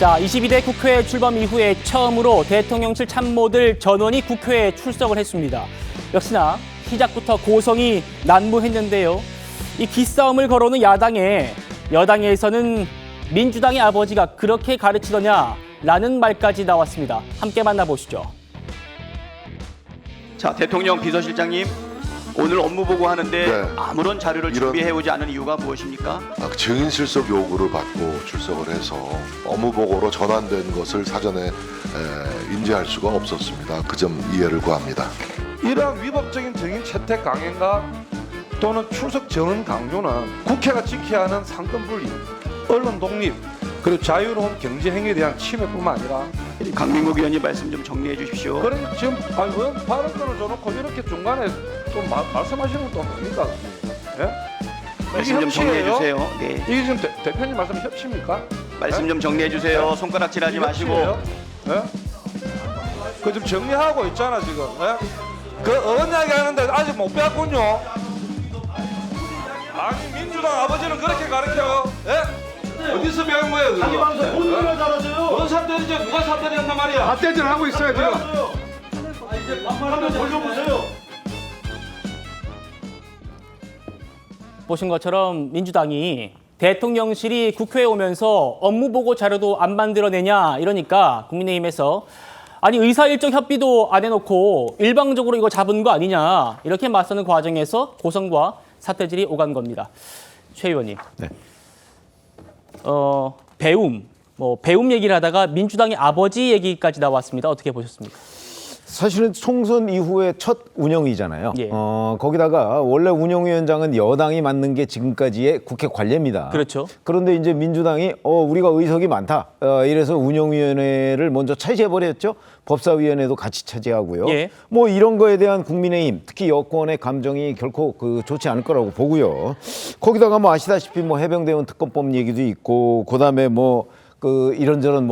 자, 22대 국회 출범 이후에 처음으로 대통령실 참모들 전원이 국회에 출석을 했습니다. 역시나 시작부터 고성이 난무했는데요. 이 기싸움을 걸어오는 야당에 여당에서는 민주당의 아버지가 그렇게 가르치더냐라는 말까지 나왔습니다. 함께 만나보시죠. 자, 대통령 비서실장님, 오늘 업무 보고하는데 네. 아무런 자료를 준비해오지 않은 이유가 무엇입니까? 증인 실속 요구를 받고 출석을 해서 업무 보고로 전환된 것을 사전에 인지할 수가 없었습니다. 그 점 이해를 구합니다. 이러한 위법적인 증인 채택 강행과 또는 출석 전원 강조는 국회가 지켜야 하는 상권 분리, 언론 독립, 그리고 자유로운 경제 행위에 대한 침해뿐만 아니라 강민국 의원님 말씀 좀 정리해 주십시오. 그래 지금 의원 발언권을 줘놓고 이렇게 중간에 또 말씀하시는 건 또 뭡니까? 예? 말씀 이게 좀 정리해 협치예요? 주세요. 네. 이게 지금 대표님 말씀 협치입니까? 말씀 좀 정리해 주세요. 손가락질하지 이게 마시고. 협치예요? 예? 그 지금 정리하고 있잖아 지금. 예? 그 의원 이야기 하는데 아직 못 배웠군요. 아니 민주당 아버지는 그렇게 가르쳐요. 예? 어디서 배운 거예요? 자기 방송 본인이나 잘하세요. 뭔 삿대인지 누가 삿대를 한단 말이야. 삿대질 하고 있어요 지금. 이제 반말하면 돌려보세요. 보신 것처럼 민주당이 대통령실이 국회에 오면서 업무보고 자료도 안 만들어내냐 이러니까 국민의힘에서 아니 의사일정 협의도 안 해놓고 일방적으로 이거 잡은 거 아니냐 이렇게 맞서는 과정에서 고성과 사태질이 오간 겁니다. 최 의원님. 네. 배움 얘기를 하다가 민주당의 아버지 얘기까지 나왔습니다. 어떻게 보셨습니까? 사실은 총선 이후에 첫 운영이잖아요. 예. 거기다가 원래 운영위원장은 여당이 맡는 게 지금까지의 국회 관례입니다. 그렇죠. 그런데 이제 민주당이 우리가 의석이 많다. 이래서 운영위원회를 먼저 차지해버렸죠. 법사위원회도 같이 차지하고요. 예. 뭐 이런 거에 대한 국민의힘, 특히 여권의 감정이 결코 좋지 않을 거라고 보고요. 거기다가 뭐 아시다시피 뭐 해병대원 특검법 얘기도 있고, 그다음에 이런저런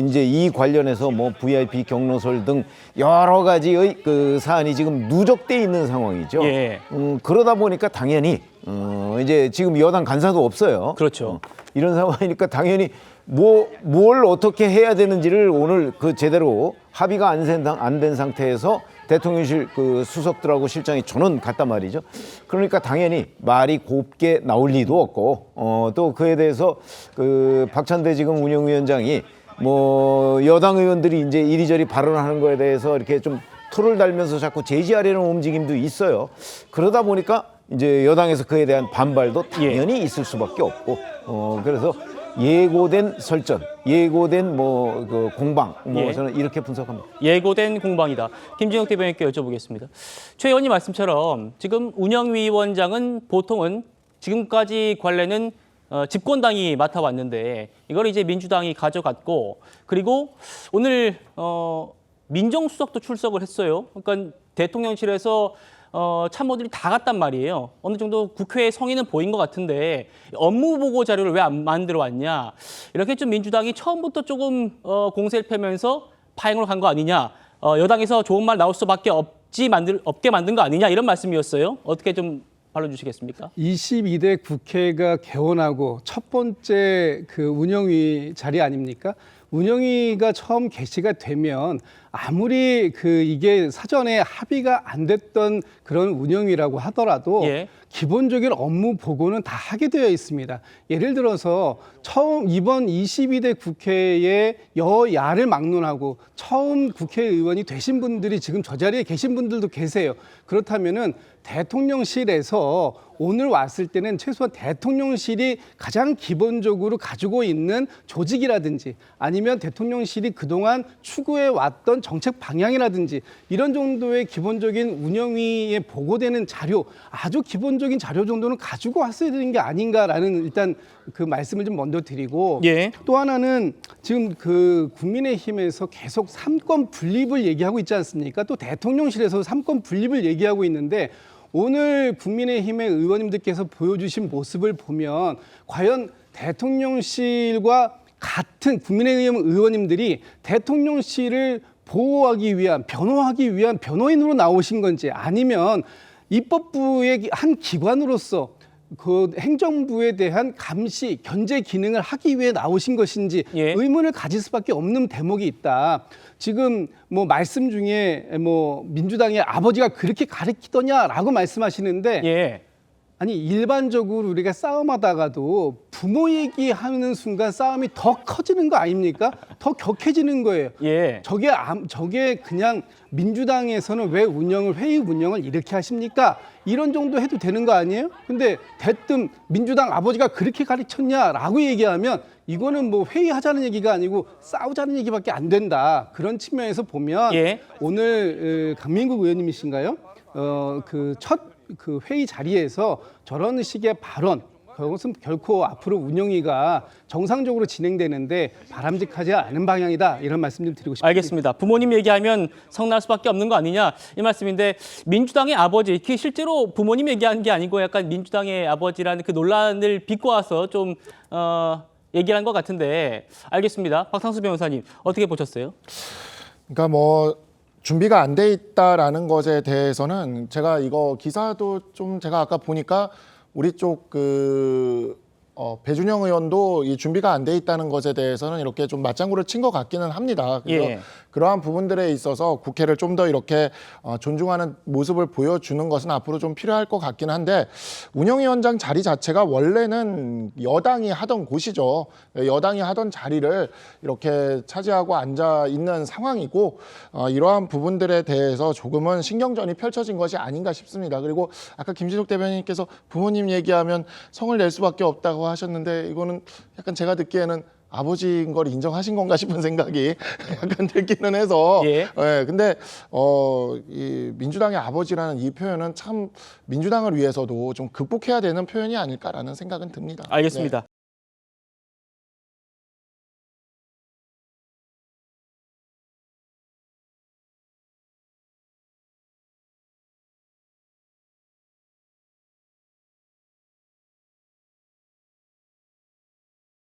이제 이 관련해서 VIP 경로설 등 여러 가지의 사안이 지금 누적돼 있는 상황이죠. 예. 그러다 보니까 당연히 이제 지금 여당 간사도 없어요. 그렇죠. 이런 상황이니까 당연히 뭘 어떻게 해야 되는지를 오늘 제대로 합의가 안 된 상태에서 대통령실 수석들하고 실장이 전원 갔단 말이죠. 그러니까 당연히 말이 곱게 나올 리도 없고 또 그에 대해서 박찬대 지금 운영위원장이 여당 의원들이 이제 이리저리 발언하는 거에 대해서 이렇게 좀 토를 달면서 자꾸 제지하려는 움직임도 있어요. 그러다 보니까 이제 여당에서 그에 대한 반발도 당연히 있을 수밖에 없고 그래서 예고된 설전, 예고된 공방, 저는 이렇게 분석합니다. 예고된 공방이다. 김진욱 대변인께 여쭤보겠습니다. 최 의원님 말씀처럼 지금 운영위원장은 보통은 지금까지 관례는 집권당이 맡아왔는데 이걸 이제 민주당이 가져갔고 그리고 오늘 민정수석도 출석을 했어요. 그러니까 대통령실에서 참모들이 다 갔단 말이에요. 어느 정도 국회의 성의는 보인 것 같은데 업무 보고 자료를 왜 안 만들어 왔냐. 이렇게 좀 민주당이 처음부터 조금 공세를 펴면서 파행으로 간 거 아니냐. 여당에서 좋은 말 나올 수밖에 없게 만든 거 아니냐. 이런 말씀이었어요. 어떻게 좀 발라주시겠습니까? 22대 국회가 개원하고 첫 번째 운영위 자리 아닙니까? 운영위가 처음 개시가 되면 아무리 이게 사전에 합의가 안 됐던 그런 운영위라고 하더라도 예. 기본적인 업무 보고는 다 하게 되어 있습니다. 예를 들어서 처음 이번 22대 국회에 여야를 막론하고 처음 국회의원이 되신 분들이 지금 저 자리에 계신 분들도 계세요. 그렇다면은 대통령실에서 오늘 왔을 때는 최소한 대통령실이 가장 기본적으로 가지고 있는 조직이라든지 아니면 대통령실이 그동안 추구해 왔던 정책 방향이라든지 이런 정도의 기본적인 운영위에 보고되는 자료, 아주 기본적인 자료 정도는 가지고 왔어야 되는 게 아닌가라는 일단 말씀을 좀 먼저 드리고 예. 또 하나는 지금 국민의힘에서 계속 삼권 분립을 얘기하고 있지 않습니까? 또 대통령실에서 삼권 분립을 얘기하고 있는데 오늘 국민의힘의 의원님들께서 보여주신 모습을 보면 과연 대통령실과 같은 국민의힘 의원님들이 대통령실을 보호하기 위한, 변호하기 위한 변호인으로 나오신 건지 아니면 입법부의 한 기관으로서 그 행정부에 대한 감시, 견제 기능을 하기 위해 나오신 것인지 예. 의문을 가질 수밖에 없는 대목이 있다. 지금 뭐 말씀 중에 뭐 민주당의 아버지가 그렇게 가르치더냐라고 말씀하시는데 예. 아니 일반적으로 우리가 싸움하다가도 부모 얘기하는 순간 싸움이 더 커지는 거 아닙니까? 더 격해지는 거예요. 예. 저게 그냥 민주당에서는 왜 회의 운영을 이렇게 하십니까? 이런 정도 해도 되는 거 아니에요? 근데 대뜸 민주당 아버지가 그렇게 가르쳤냐라고 얘기하면 이거는 뭐 회의하자는 얘기가 아니고 싸우자는 얘기밖에 안 된다. 그런 측면에서 보면 예. 오늘 강민국 의원님이신가요? 그 회의 자리에서 저런 식의 발언, 그것은 결코 앞으로 운영위가 정상적으로 진행되는데 바람직하지 않은 방향이다. 이런 말씀 좀 드리고 싶습니다. 알겠습니다. 부모님 얘기하면 성날 수밖에 없는 거 아니냐 이 말씀인데 민주당의 아버지, 이게 실제로 부모님 얘기하는 게 아니고 약간 민주당의 아버지라는 그 논란을 비꼬아서 좀 얘기한 것 같은데 알겠습니다. 박상수 변호사님 어떻게 보셨어요? 그러니까 뭐 준비가 안 돼 있다라는 것에 대해서는 제가 이거 기사도 좀 제가 아까 보니까 우리 쪽 배준영 의원도 이 준비가 안 돼 있다는 것에 대해서는 이렇게 좀 맞장구를 친 것 같기는 합니다. 그래서 예. 그러한 부분들에 있어서 국회를 좀 더 이렇게 존중하는 모습을 보여주는 것은 앞으로 좀 필요할 것 같긴 한데 운영위원장 자리 자체가 원래는 여당이 하던 곳이죠. 여당이 하던 자리를 이렇게 차지하고 앉아 있는 상황이고 이러한 부분들에 대해서 조금은 신경전이 펼쳐진 것이 아닌가 싶습니다. 그리고 아까 김진욱 대변인께서 부모님 얘기하면 성을 낼 수밖에 없다고 하셨는데 이거는 약간 제가 듣기에는 아버지인 걸 인정하신 건가 싶은 생각이 약간 들기는 해서 예. 근데 이 민주당의 아버지라는 이 표현은 참 민주당을 위해서도 좀 극복해야 되는 표현이 아닐까라는 생각은 듭니다. 알겠습니다.